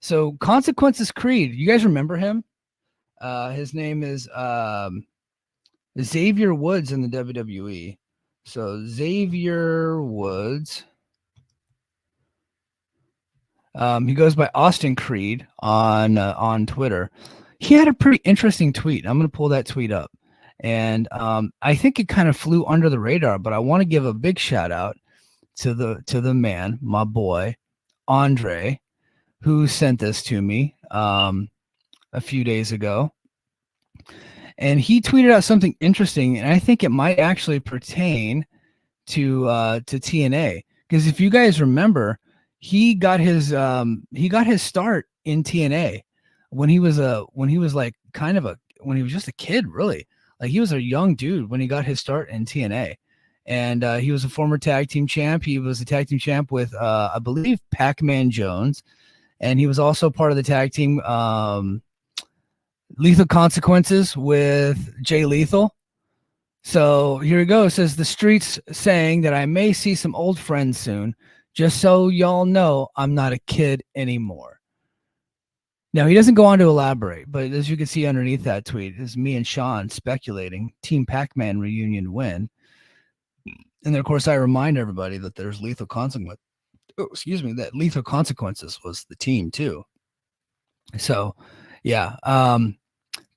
So Consequences Creed, you guys remember him? His name is Xavier Woods in the WWE. So Xavier Woods. He goes by Austin Creed on Twitter. He had a pretty interesting tweet. I'm going to pull that tweet up, and I think it kind of flew under the radar. But I want to give a big shout out to the man, my boy, Andre, who sent this to me a few days ago, and he tweeted out something interesting, and I think it might actually pertain to TNA, because if you guys remember, he got his start in TNA when he was like when he was just a kid, really. Like, he was a young dude when he got his start in TNA, and he was a former tag team champ. He was a tag team champ with I believe Pac-Man Jones, and he was also part of the tag team Lethal Consequences with Jay Lethal. So here we go. It says, the streets saying that I may see some old friends soon. Just so y'all know, I'm not a kid anymore. Now, he doesn't go on to elaborate, but as you can see underneath that tweet is me and Sean speculating Team Pac-Man reunion win. And then, of course, I remind everybody that there's Lethal Consequences. Oh, excuse me, that Lethal Consequences was the team too. So, yeah.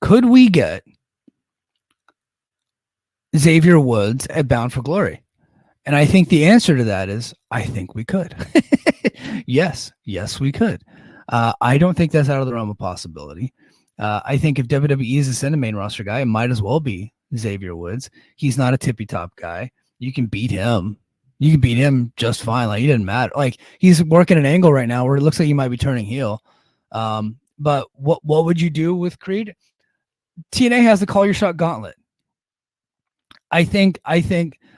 Could we get Xavier Woods at Bound for Glory? And I think the answer to that is, I think we could. Yes, we could. I don't think that's out of the realm of possibility. I think if WWE is to send a main roster guy, it might as well be Xavier Woods. He's not a tippy top guy. You can beat him. You can beat him just fine. Like, he didn't matter. Like, he's working an angle right now where it looks like he might be turning heel. But what would you do with Creed? TNA has the Call Your Shot Gauntlet. I think.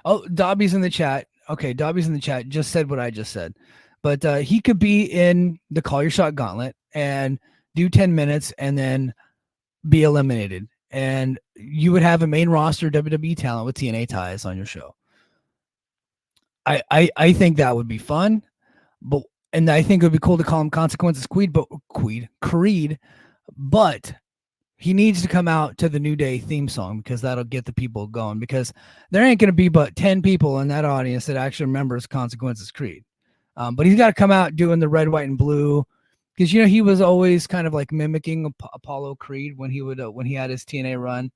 Oh, Dobby's in the chat. Okay, Dobby's in the chat. Just said what I just said. But he could be in the Call Your Shot Gauntlet and do 10 minutes and then be eliminated. And you would have a main roster WWE talent with TNA ties on your show. I think that would be fun. And I think it would be cool to call him Consequences Creed, but he needs to come out to the New Day theme song, because that'll get the people going, because there ain't going to be but 10 people in that audience that actually remembers Consequences Creed. But he's got to come out doing the red, white, and blue, because, you know, he was always kind of like mimicking Apollo Creed when he had his TNA run.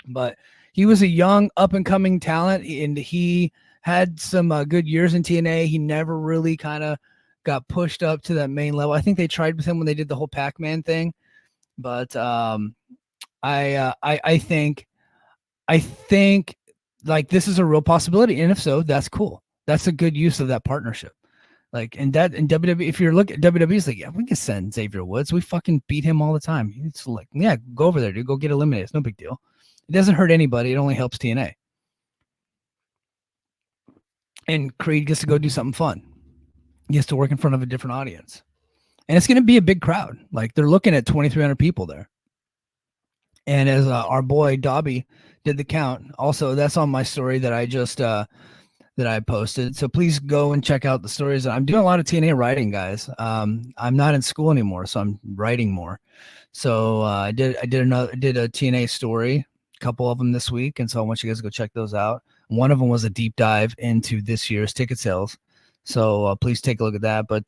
But he was a young up and coming talent, and he had some good years in TNA. He never really kind of got pushed up to that main level. I think they tried with him when they did the whole Pac-Man thing. But I think like this is a real possibility, and if so, that's cool. That's a good use of that partnership. Like, and WWE, if you're looking at WWE's like, yeah, we can send Xavier Woods. We fucking beat him all the time. It's like, yeah, go over there, dude. Go get eliminated. It's no big deal. It doesn't hurt anybody. It only helps TNA. And Creed gets to go do something fun. He gets to work in front of a different audience. And it's going to be a big crowd. Like, they're looking at 2,300 people there. And as our boy Dobby did the count, also that's on my story that I just that I posted. So please go and check out the stories. I'm doing a lot of TNA writing, guys. I'm not in school anymore, so I'm writing more. So I did a TNA story, a couple of them this week, and so I want you guys to go check those out. One of them was a deep dive into this year's ticket sales. So please take a look at that. But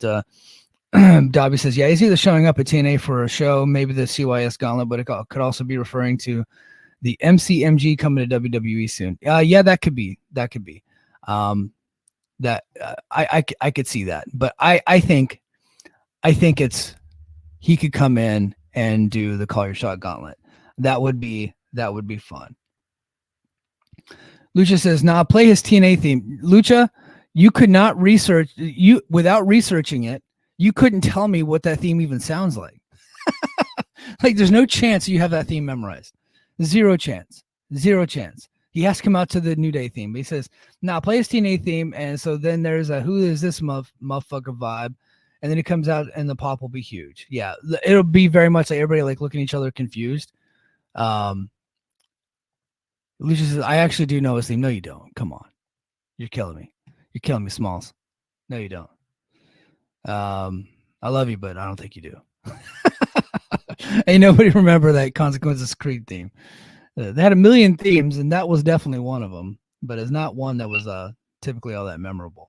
Dobby says, yeah, he's either showing up at TNA for a show, maybe the CYS Gauntlet, but it could also be referring to the MCMG coming to WWE soon. Yeah, that could be. That I could see that, but I think it's, he could come in and do the Call Your Shot Gauntlet. That would be fun. Lucha says, nah, play his TNA theme. Lucha, you could not research without researching it. You couldn't tell me what that theme even sounds like. Like, there's no chance you have that theme memorized. Zero chance. He has to come out to the New Day theme. But he says, nah, play his TNA theme. And so then there's a who is this motherfucker vibe. And then it comes out and the pop will be huge. Yeah, it'll be very much like everybody like looking at each other confused. Lucia says, I actually do know his theme. No, you don't. Come on. You're killing me. Smalls. No, you don't. I love you, but I don't think you do. Ain't nobody remember that Consequences Creed theme. They had a million themes, and that was definitely one of them, but it's not one that was typically all that memorable.